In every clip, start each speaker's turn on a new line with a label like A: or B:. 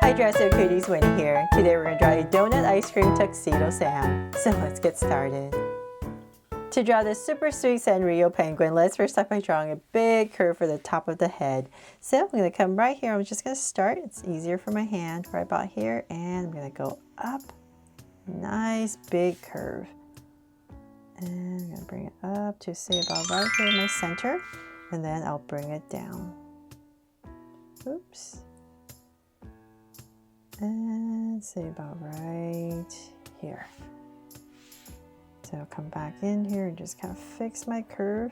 A: Hi Dresser Cuties, Winnie here. Today we're going to draw a donut ice cream Tuxedo Sam. So let's get started. To draw this super sweet Sanrio penguin, let's first start by drawing a big curve for the top of the head. So I'm going to come right here. I'm just going to start. It's easier for my hand right about here. And I'm going to go up. Nice big curve. And I'm going to bring it up to say about right here in my center. And then I'll bring it down. Oops. And say about right here. So I'll come back in here and just kind of fix my curve.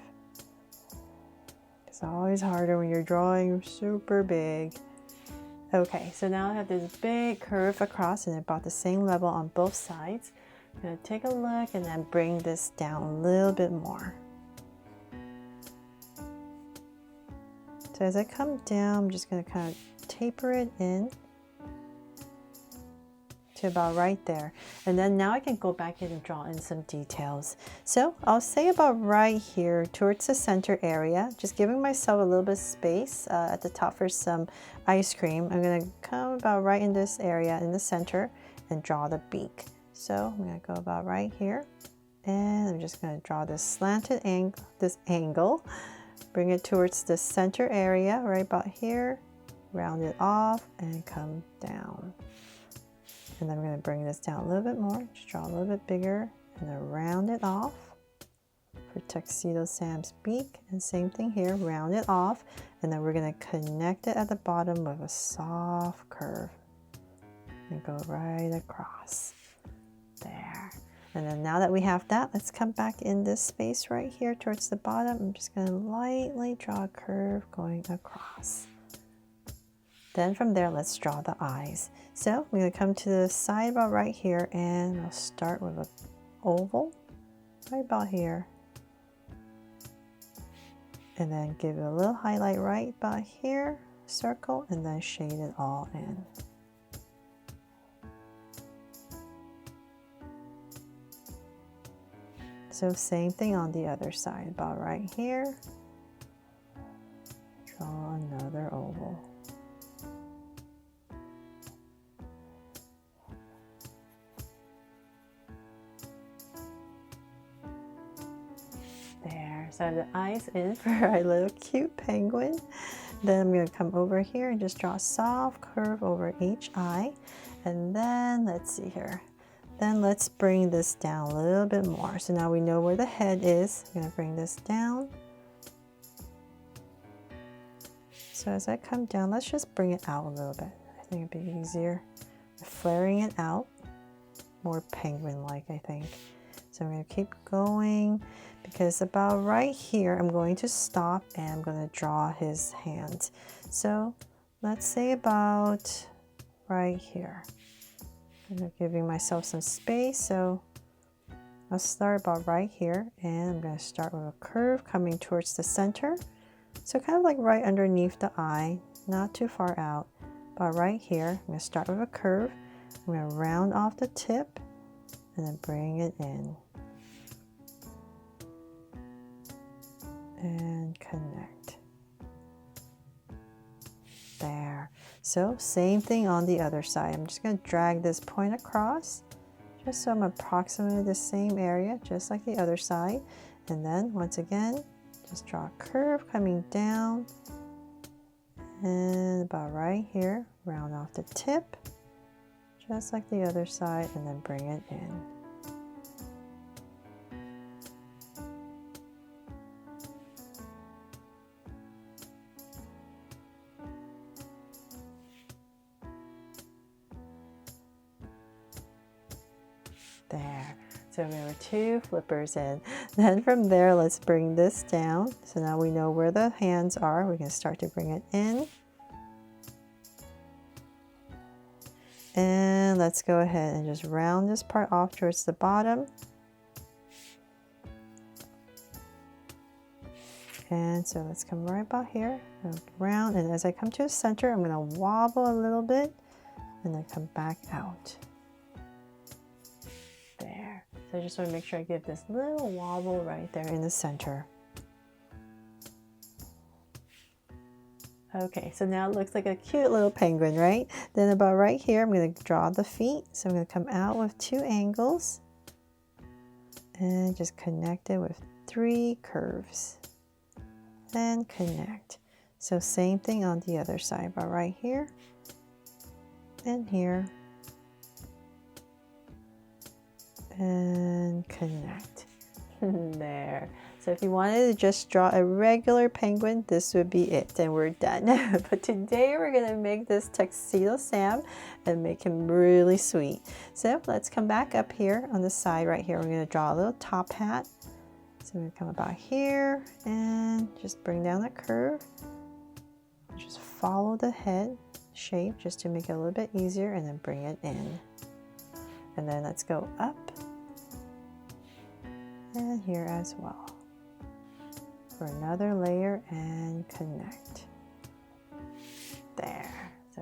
A: It's always harder when you're drawing super big. Okay, so now I have this big curve across and about the same level on both sides. I'm going to take a look and then bring this down a little bit more. So as I come down, I'm just going to kind of taper it in to about right there. And then now I can go back in and draw in some details. So I'll say about right here towards the center area, just giving myself a little bit of space at the top for some ice cream. I'm going to come about right in this area in the center and draw the beak. So I'm going to go about right here. And I'm just going to draw this slanted angle, bring it towards the center area right about here, round it off and come down. And then I'm going to bring this down a little bit more, just draw a little bit bigger, and then round it off for Tuxedo Sam's beak. And same thing here, round it off, and then we're going to connect it at the bottom with a soft curve. And go right across. There. And then now that we have that, let's come back in this space right here towards the bottom. I'm just going to lightly draw a curve going across. Then from there, let's draw the eyes. So I'm going to come to the side about right here, and I'll start with an oval right about here. And then give it a little highlight right about here, circle, and then shade it all in. So same thing on the other side, about right here. Draw another oval. There, so the eyes in for our little cute penguin. Then I'm going to come over here and just draw a soft curve over each eye. And then let's see here. Then let's bring this down a little bit more. So now we know where the head is. I'm going to bring this down. So as I come down, let's just bring it out a little bit. I think it'd be easier. Flaring it out. More penguin-like, I think. So I'm going to keep going because about right here, I'm going to stop and I'm going to draw his hand. So let's say about right here. I'm giving myself some space. So I'll start about right here and I'm going to start with a curve coming towards the center. So kind of like right underneath the eye, not too far out, but right here. I'm going to start with a curve. I'm going to round off the tip and then bring it in. And connect. There. So same thing on the other side. I'm just going to drag this point across just so I'm approximately the same area, just like the other side. And then once again, just draw a curve coming down and about right here, round off the tip, just like the other side, and then bring it in. There. So there were two flippers in. Then from there, let's bring this down. So now we know where the hands are. We're going to start to bring it in. And let's go ahead and just round this part off towards the bottom. And so let's come right about here, round, and as I come to the center, I'm going to wobble a little bit and then come back out. There. So I just want to make sure I give this little wobble right there in the center. Okay, so now it looks like a cute little penguin, right? Then about right here, I'm going to draw the feet. So I'm going to come out with 2 angles and just connect it with 3 curves. Then connect. So same thing on the other side, about right here and here. And connect. There. So if you wanted to just draw a regular penguin, this would be it, and we're done. But today we're gonna make this Tuxedo Sam and make him really sweet. So let's come back up here on the side right here. We're gonna draw a little top hat. So we're gonna come about here and just bring down the curve. Just follow the head shape just to make it a little bit easier, and then bring it in. And then let's go up and here as well for another layer and connect. There. So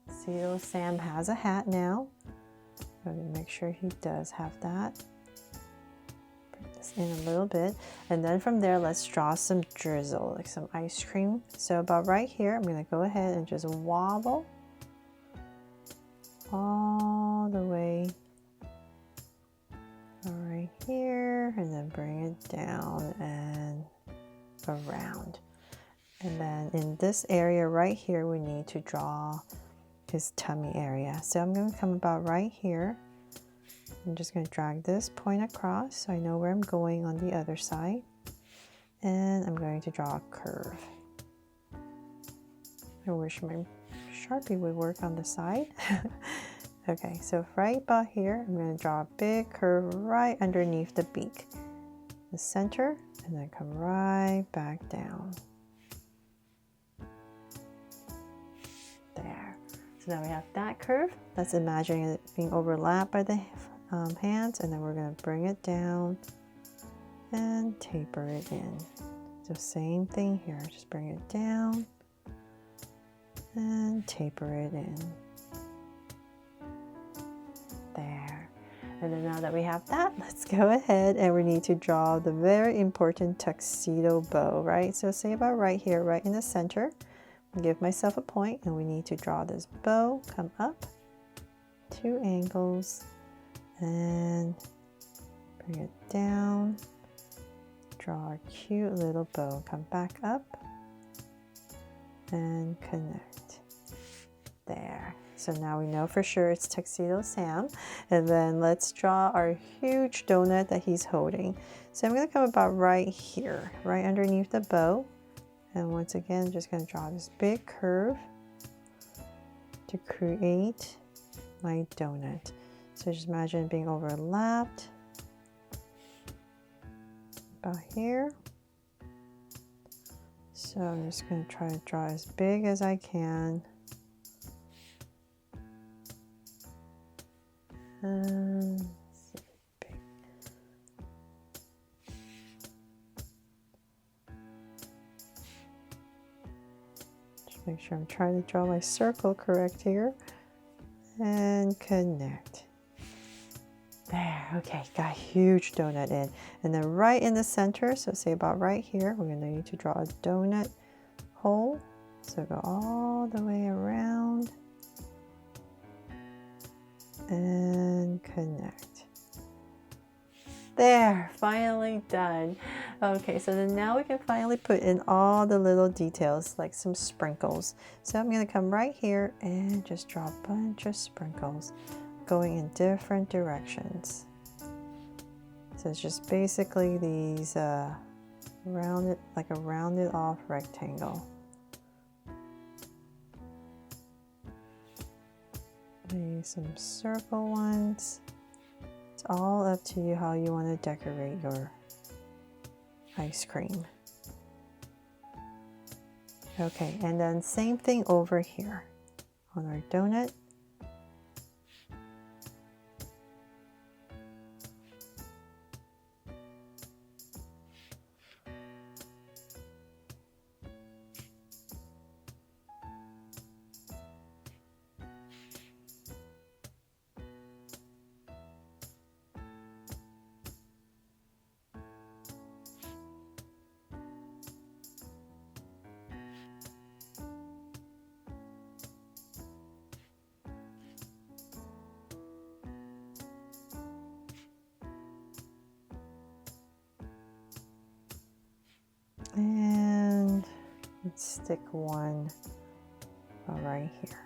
A: Tuxedo Sam has a hat now. I'm going to make sure he does have that. Bring this in a little bit, and then from there let's draw some drizzle, like some ice cream. So about right here, I'm going to go ahead and just wobble all the way right here, and then bring it down and around. And then in this area right here, we need to draw his tummy area. So I'm going to come about right here. I'm just going to drag this point across so I know where I'm going on the other side. And I'm going to draw a curve. I wish my Sharpie would work on the side. Okay, so right about here, I'm going to draw a big curve right underneath the beak, the center, and then come right back down. There. So now we have that curve. Let's imagine it being overlapped by the hands, and then we're going to bring it down and taper it in. So same thing here, just bring it down and taper it in. There. And then now that we have that, let's go ahead and we need to draw the very important tuxedo bow, right? So say about right here, right in the center, give myself a point, and we need to draw this bow, come up, 2 angles, and bring it down, draw a cute little bow, come back up, and connect. There. So now we know for sure it's Tuxedo Sam. And then let's draw our huge donut that he's holding. So I'm going to come about right here, right underneath the bow. And once again, I'm just going to draw this big curve to create my donut. So just imagine it being overlapped about here. So I'm just going to try to draw as big as I can. Just make sure I'm trying to draw my circle correct here and connect. There, okay, got a huge donut in. And then right in the center, so say about right here, we're going to need to draw a donut hole. So go all the way around and connect. There, finally done. Okay, so then now we can finally put in all the little details, like some sprinkles. So I'm going to come right here and just draw a bunch of sprinkles going in different directions. So it's just basically these rounded, like a rounded off rectangle. Maybe some circle ones. It's all up to you how you want to decorate your ice cream. Okay, and then same thing over here on our donut. stick one right here.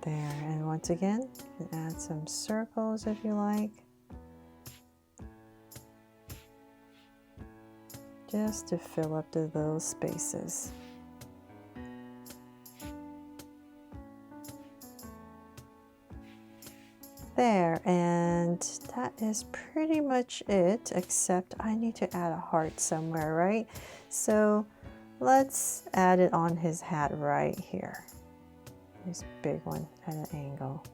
A: There, and once again, you can add some circles if you like. Just to fill up the little spaces. There, and that is pretty much it, except I need to add a heart somewhere, right? So let's add it on his hat right here. This big one at an angle.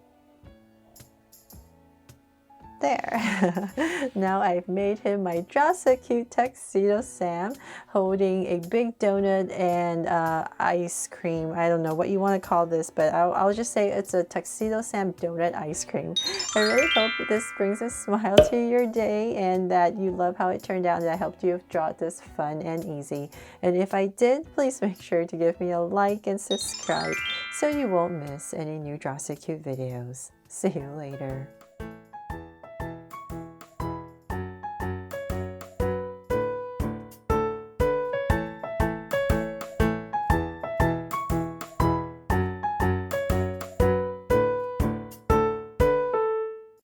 A: There. Now I've made him my just a cute Tuxedo Sam holding a big donut and ice cream. I don't know what you want to call this, but I'll just say it's a Tuxedo Sam donut ice cream. I really hope this brings a smile to your day and that you love how it turned out and that I helped you draw this fun and easy. And if I did, please make sure to give me a like and subscribe so you won't miss any new Draw So Cute videos. See you later.